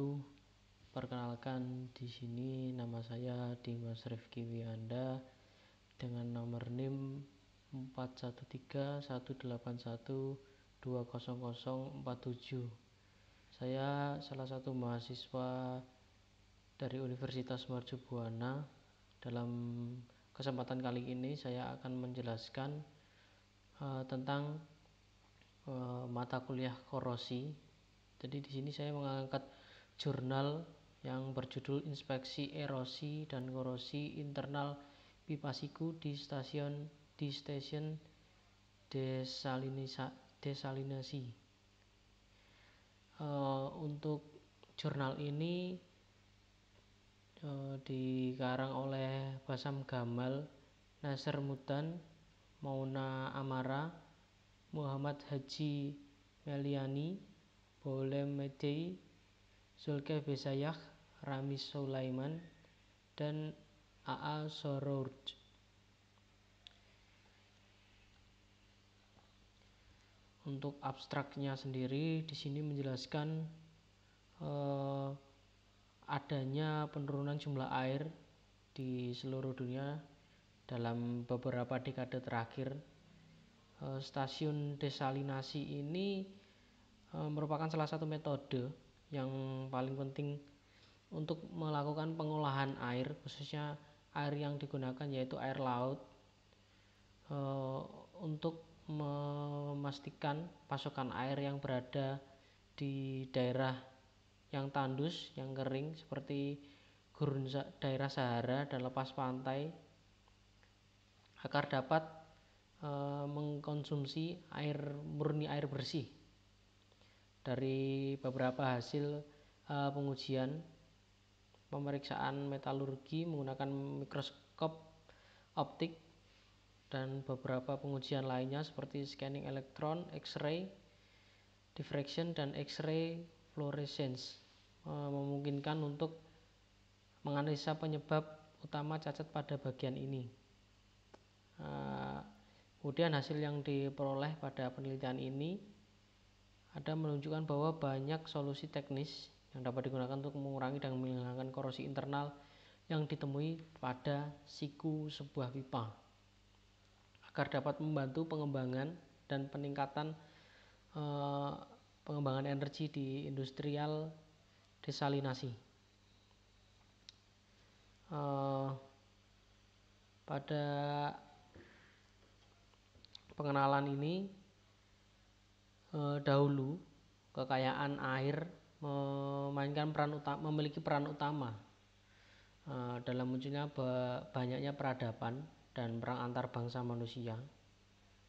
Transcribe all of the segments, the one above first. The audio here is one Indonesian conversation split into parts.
wabarakatuh. Perkenalkan, di sini nama saya Dimas Rifki Wianda dengan nomor NIM 413181200047. Saya salah satu mahasiswa dari Universitas Mercu Buana. Dalam kesempatan kali ini saya akan menjelaskan tentang mata kuliah korosi. Jadi di sini saya mengangkat jurnal yang berjudul Inspeksi Erosi dan Korosi Internal Pipa Siku di Stasiun Desalinasi. Untuk jurnal ini dikarang oleh Basam Gamal, Nasir Mudan, Mauna Amara, Muhammad Haji Meliani, Bolem Medei, Zulkifli Besayah, Ramis Sulaiman, dan A.A. Sorourj. Untuk abstraknya sendiri di sini menjelaskan adanya penurunan jumlah air di seluruh dunia dalam beberapa dekade terakhir. Stasiun desalinasi ini merupakan salah satu metode yang paling penting untuk melakukan pengolahan air, khususnya air yang digunakan yaitu air laut, untuk memastikan pasokan air yang berada di daerah yang tandus, yang kering seperti gurun daerah Sahara dan lepas pantai agar dapat mengkonsumsi murni air bersih. Dari beberapa hasil pengujian pemeriksaan metalurgi menggunakan mikroskop optik dan beberapa pengujian lainnya seperti scanning elektron, X-ray diffraction, dan X-ray fluorescence memungkinkan untuk menganalisa penyebab utama cacat pada bagian ini. Kemudian hasil yang diperoleh pada penelitian ini ada menunjukkan bahwa banyak solusi teknis yang dapat digunakan untuk mengurangi dan menghilangkan korosi internal yang ditemui pada siku sebuah pipa agar dapat membantu pengembangan dan peningkatan pengembangan energi di industrial desalinasi. Pada pengenalan ini, dahulu kekayaan air memiliki peran utama dalam munculnya banyaknya peradaban dan perang antar bangsa manusia.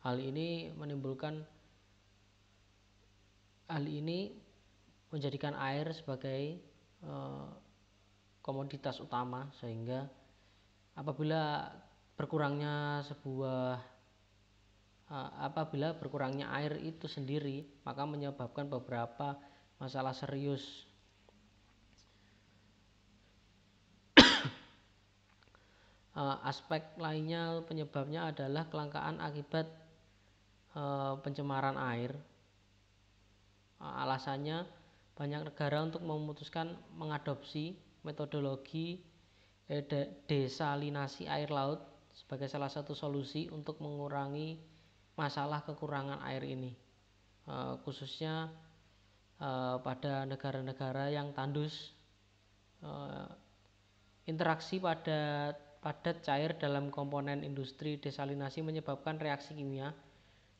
Hal ini menjadikan air sebagai komoditas utama, sehingga apabila berkurangnya air itu sendiri, maka menyebabkan beberapa masalah serius. Aspek lainnya penyebabnya adalah kelangkaan akibat pencemaran air. Alasannya, banyak negara untuk memutuskan mengadopsi metodologi desalinasi air laut sebagai salah satu solusi untuk mengurangi masalah kekurangan air ini, khususnya pada negara-negara yang tandus. Interaksi padat cair dalam komponen industri desalinasi menyebabkan reaksi kimia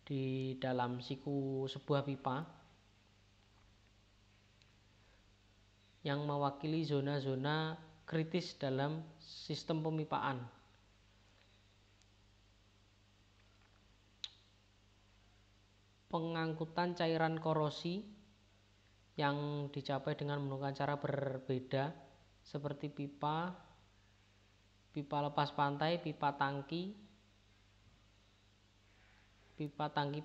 di dalam siku sebuah pipa yang mewakili zona-zona kritis dalam sistem pemipaan. Pengangkutan cairan korosi yang dicapai dengan menggunakan cara berbeda seperti pipa lepas pantai, pipa tangki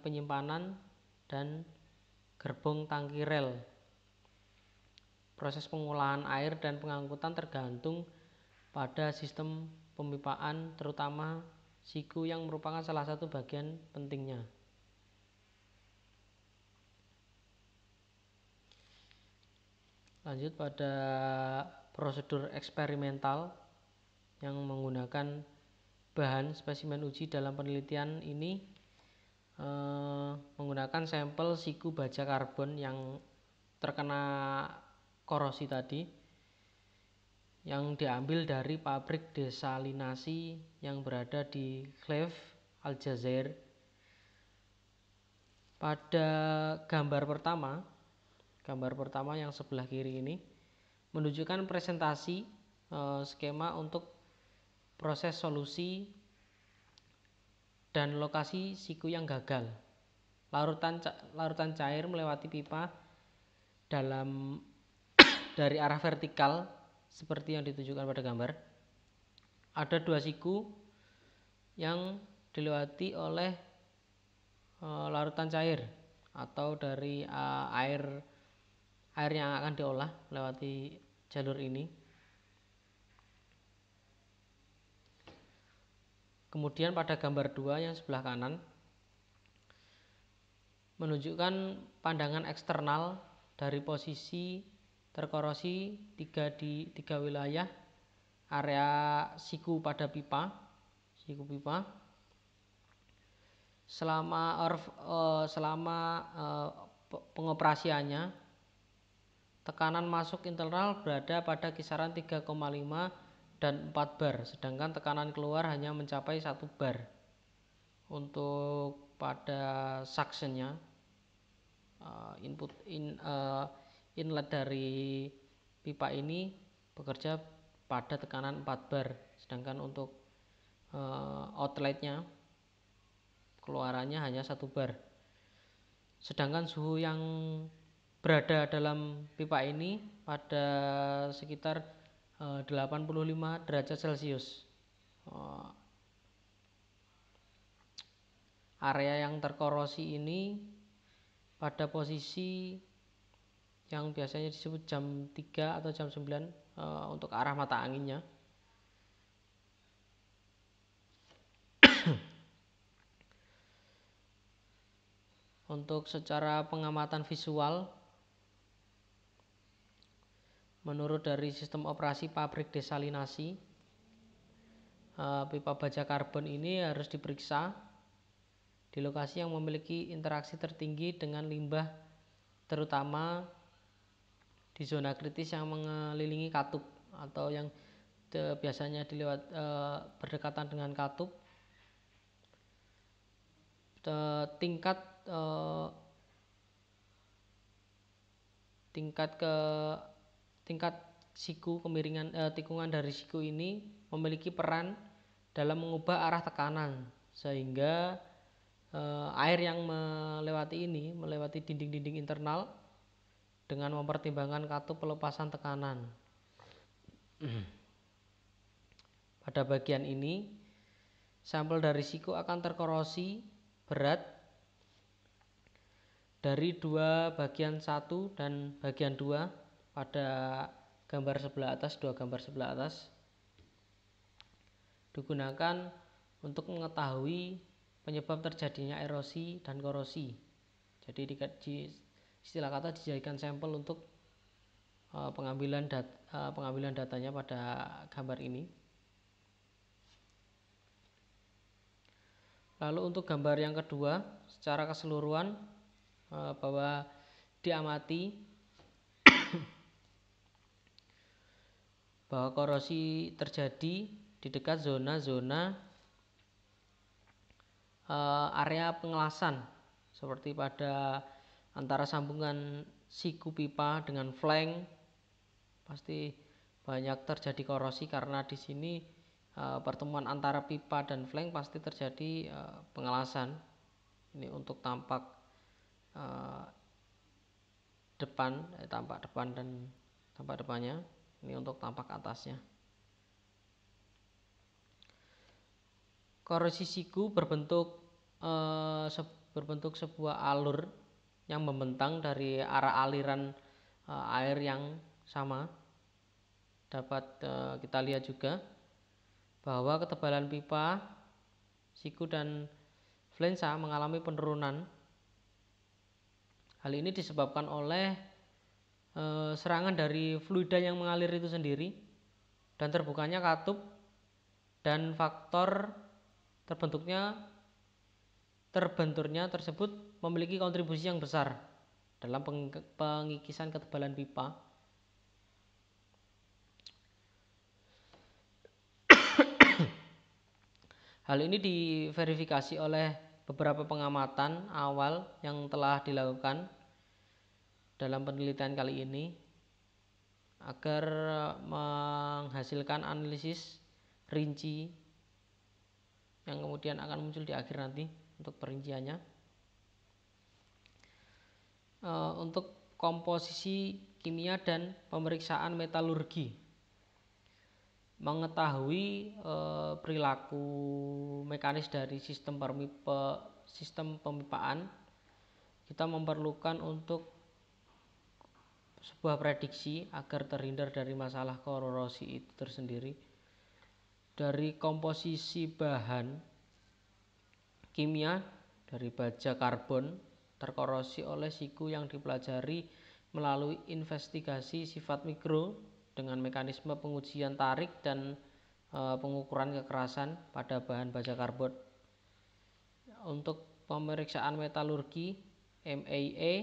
penyimpanan, dan gerbong tangki rel. Proses pengolahan air dan pengangkutan tergantung pada sistem pemipaan, terutama siku yang merupakan salah satu bagian pentingnya. Lanjut pada prosedur eksperimental yang menggunakan bahan spesimen uji dalam penelitian ini menggunakan sampel siku baja karbon yang terkena korosi tadi, yang diambil dari pabrik desalinasi yang berada di Cleve, Aljazair. Pada gambar pertama yang sebelah kiri ini menunjukkan presentasi skema untuk proses solusi dan lokasi siku yang gagal. Larutan cair melewati pipa dalam dari arah vertikal seperti yang ditunjukkan pada gambar. Ada 2 siku yang dilewati oleh larutan cair atau dari air yang akan diolah melewati jalur ini. Kemudian pada gambar 2 yang sebelah kanan menunjukkan pandangan eksternal dari posisi terkorosi 3 wilayah area siku pada pipa. Selama pengoperasiannya, tekanan masuk internal berada pada kisaran 3,5 dan 4 bar, sedangkan tekanan keluar hanya mencapai 1 bar. Untuk pada suctionnya, inlet dari pipa ini bekerja pada tekanan 4 bar, sedangkan untuk outletnya keluarannya hanya 1 bar. Sedangkan suhu yang berada dalam pipa ini pada sekitar 85 derajat Celcius. Area yang terkorosi ini pada posisi yang biasanya disebut jam 3 atau jam 9 untuk arah mata anginnya. Untuk secara pengamatan visual, menurut dari sistem operasi pabrik desalinasi, pipa baja karbon ini harus diperiksa di lokasi yang memiliki interaksi tertinggi dengan limbah, terutama di zona kritis yang mengelilingi katup atau yang biasanya berdekatan dengan katup. Tingkat siku kemiringan tikungan dari siku ini memiliki peran dalam mengubah arah tekanan, sehingga air yang melewati dinding-dinding internal dengan mempertimbangkan katup pelepasan tekanan. Pada bagian ini, sampel dari siku akan terkorosi berat dari 2 bagian 1 dan bagian 2 pada gambar sebelah atas, 2 gambar sebelah atas, digunakan untuk mengetahui penyebab terjadinya erosi dan korosi. Jadi istilah kata dijadikan sampel untuk pengambilan datanya pada gambar ini. Lalu untuk gambar yang kedua, secara keseluruhan bahwa diamati bahwa korosi terjadi di dekat zona-zona area pengelasan, seperti pada antara sambungan siku pipa dengan flank. Pasti banyak terjadi korosi karena di sini pertemuan antara pipa dan flank pasti terjadi pengelasan. Ini untuk tampak tampak depan dan tampak depannya. Ini untuk tampak atasnya. Korosi siku berbentuk sebuah alur yang membentang dari arah aliran air yang sama. Dapat kita lihat juga bahwa ketebalan pipa, siku dan flensa mengalami penurunan. Hal ini disebabkan oleh serangan dari fluida yang mengalir itu sendiri dan terbukanya katup dan faktor terbenturnya tersebut memiliki kontribusi yang besar dalam pengikisan ketebalan pipa. Hal ini diverifikasi oleh beberapa pengamatan awal yang telah dilakukan dalam penelitian kali ini agar menghasilkan analisis rinci yang kemudian akan muncul di akhir nanti untuk perinciannya. Untuk komposisi kimia dan pemeriksaan metalurgi, mengetahui perilaku mekanis dari sistem pemipaan, kita memerlukan untuk sebuah prediksi agar terhindar dari masalah kororosi itu tersendiri. Dari komposisi bahan kimia dari baja karbon terkorosi oleh siku yang dipelajari melalui investigasi sifat mikro dengan mekanisme pengujian tarik dan pengukuran kekerasan pada bahan baja karbon. Untuk pemeriksaan metalurgi MAE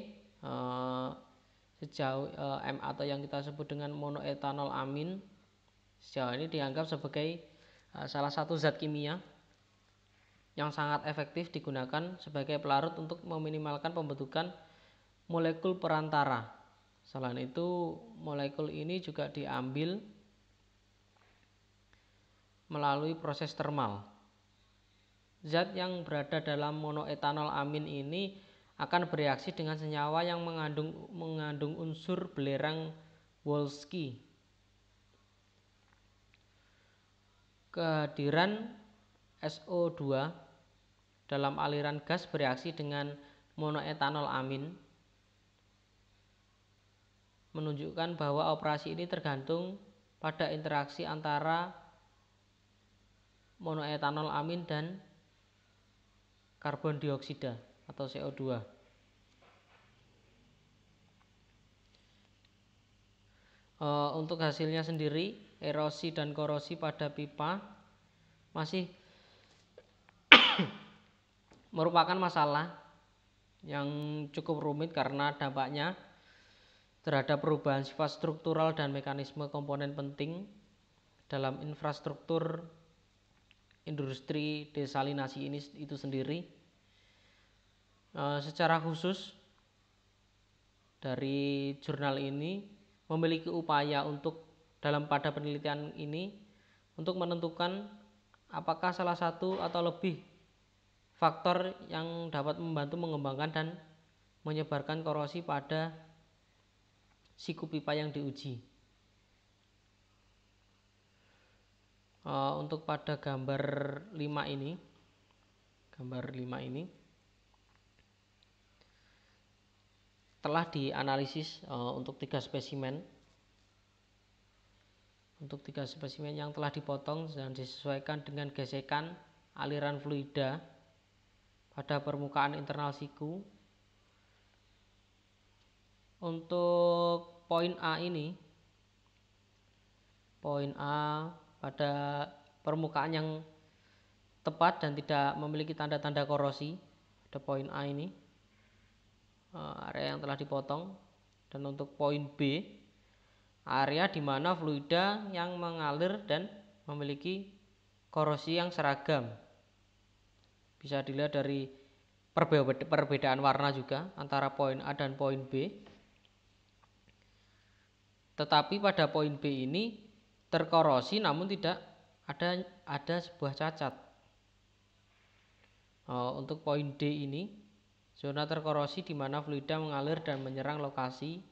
sejauh M atau yang kita sebut dengan monoetanol amin sejauh ini dianggap sebagai salah satu zat kimia yang sangat efektif digunakan sebagai pelarut untuk meminimalkan pembentukan molekul perantara. Selain itu, molekul ini juga diambil melalui proses termal. Zat yang berada dalam monoetanol amin ini akan bereaksi dengan senyawa yang mengandung unsur belerang Wolski. Kehadiran SO2 dalam aliran gas bereaksi dengan monoetanol amin menunjukkan bahwa operasi ini tergantung pada interaksi antara monoetanol amin dan karbon dioksida atau CO2. Untuk hasilnya sendiri, erosi dan korosi pada pipa masih merupakan masalah yang cukup rumit karena dampaknya terhadap perubahan sifat struktural dan mekanisme komponen penting dalam infrastruktur industri desalinasi ini itu sendiri. Secara khusus dari jurnal ini memiliki upaya untuk pada penelitian ini untuk menentukan apakah salah satu atau lebih faktor yang dapat membantu mengembangkan dan menyebarkan korosi pada siku pipa yang diuji. Untuk pada gambar 5 ini telah dianalisis untuk 3 spesimen. Untuk 3 spesimen yang telah dipotong dan disesuaikan dengan gesekan aliran fluida pada permukaan internal siku. Untuk poin A ini, poin A pada permukaan yang tepat dan tidak memiliki tanda-tanda korosi, pada poin A ini area yang telah dipotong. Dan untuk poin B, area di mana fluida yang mengalir dan memiliki korosi yang seragam. Bisa dilihat dari perbedaan warna juga antara poin A dan poin B. Tetapi pada poin B ini terkorosi namun tidak ada sebuah cacat. Untuk poin D ini zona terkorosi di mana fluida mengalir dan menyerang lokasi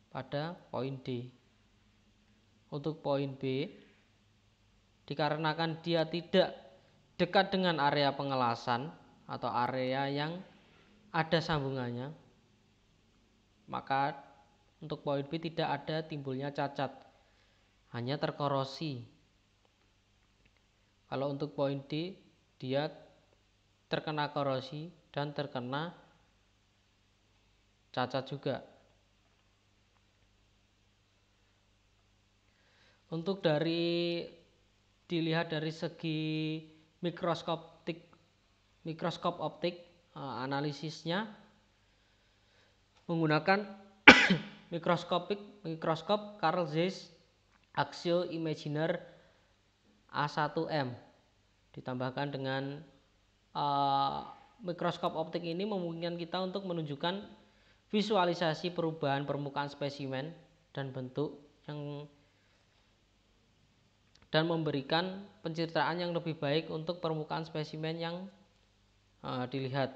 pada poin D. Untuk poin B, dikarenakan dia tidak dekat dengan area pengelasan atau area yang ada sambungannya, maka untuk poin B tidak ada timbulnya cacat, hanya terkorosi. Kalau untuk poin D, dia terkena korosi dan terkena cacat juga. Untuk dilihat dari segi mikroskop optik, analisisnya menggunakan mikroskop Carl Zeiss Axio Imaginer A1M ditambahkan dengan mikroskop optik ini memungkinkan kita untuk menunjukkan visualisasi perubahan permukaan spesimen dan bentuk dan memberikan pencitraan yang lebih baik untuk permukaan spesimen yang dilihat.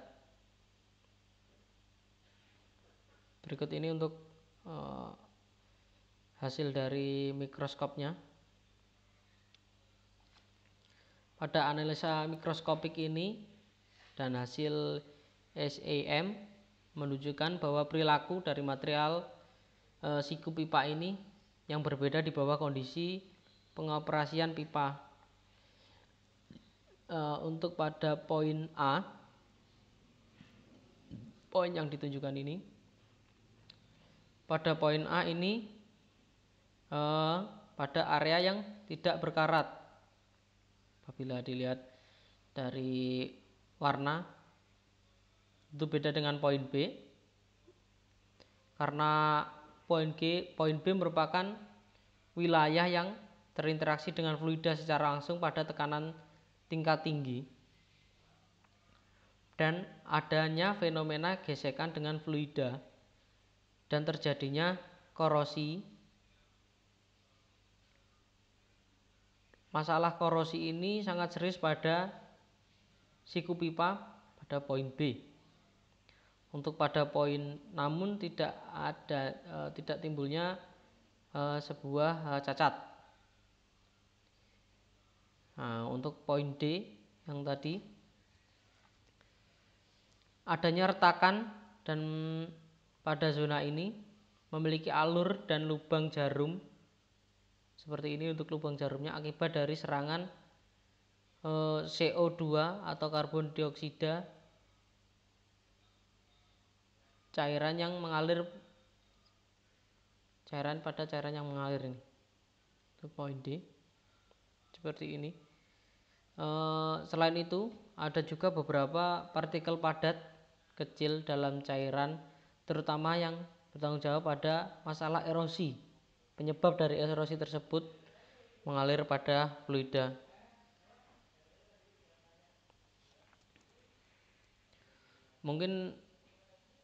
Berikut ini untuk hasil dari mikroskopnya. Pada analisa mikroskopik ini dan hasil SEM menunjukkan bahwa perilaku dari material siku pipa ini yang berbeda di bawah kondisi pengoperasian pipa. Untuk pada poin A, poin yang ditunjukkan ini, pada poin A ini pada area yang tidak berkarat. Apabila dilihat dari warna itu beda dengan poin B, karena poin B merupakan wilayah yang terinteraksi dengan fluida secara langsung pada tekanan tingkat tinggi dan adanya fenomena gesekan dengan fluida dan terjadinya korosi. Masalah korosi ini sangat serius pada siku pipa pada poin B. Untuk pada poin namun tidak timbulnya sebuah cacat. Nah, untuk poin D yang tadi adanya retakan dan pada zona ini memiliki alur dan lubang jarum seperti ini untuk lubang jarumnya akibat dari serangan CO2 atau karbon dioksida cairan yang mengalir ini. Untuk poin D seperti ini. Selain itu ada juga beberapa partikel padat kecil dalam cairan terutama yang bertanggung jawab pada masalah erosi. Penyebab dari erosi tersebut mengalir pada fluida. Mungkin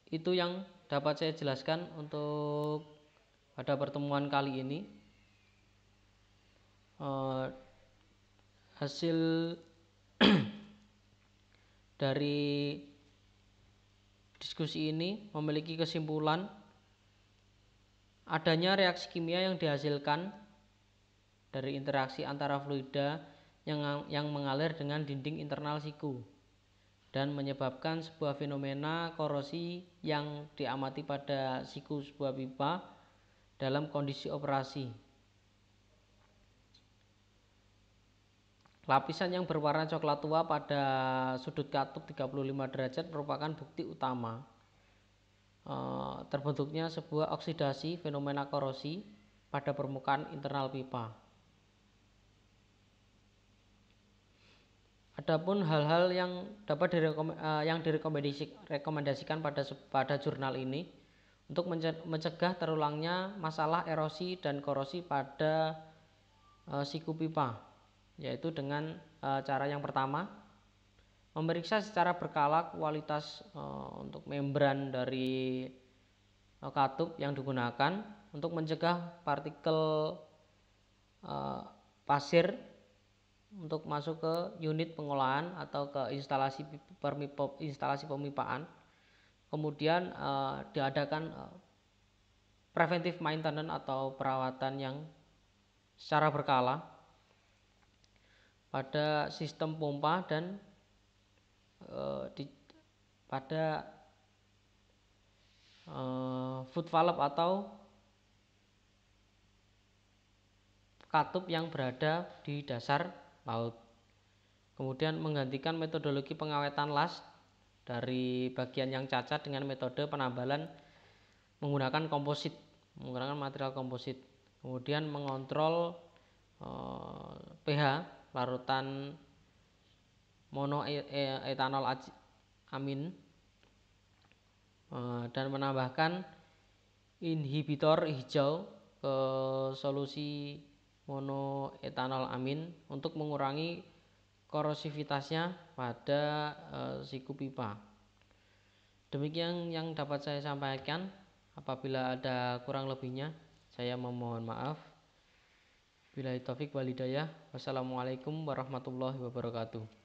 itu yang dapat saya jelaskan untuk pada pertemuan kali ini. Hasil dari diskusi ini memiliki kesimpulan adanya reaksi kimia yang dihasilkan dari interaksi antara fluida yang mengalir dengan dinding internal siku dan menyebabkan sebuah fenomena korosi yang diamati pada siku sebuah pipa dalam kondisi operasi. Lapisan yang berwarna coklat tua pada sudut katup 35 derajat merupakan bukti utama terbentuknya sebuah oksidasi fenomena korosi pada permukaan internal pipa. Adapun hal-hal yang dapat direkomendasikan pada jurnal ini untuk mencegah terulangnya masalah erosi dan korosi pada siku pipa, yaitu dengan cara yang pertama, memeriksa secara berkala kualitas untuk membran dari katup yang digunakan untuk mencegah partikel pasir untuk masuk ke unit pengolahan atau ke instalasi pemipaan. Kemudian diadakan preventive maintenance atau perawatan yang secara berkala pada sistem pompa dan pada foot valve atau katup yang berada di dasar laut. Kemudian menggantikan metodologi pengawetan las dari bagian yang cacat dengan metode penambalan menggunakan material komposit. Kemudian mengontrol pH larutan monoetanol amin, dan menambahkan inhibitor hijau ke solusi monoetanol amin untuk mengurangi korosivitasnya pada siku pipa. Demikian yang dapat saya sampaikan. Apabila ada kurang lebihnya, saya memohon maaf. Billahi taufik wal hidayah. Wassalamualaikum warahmatullahi wabarakatuh.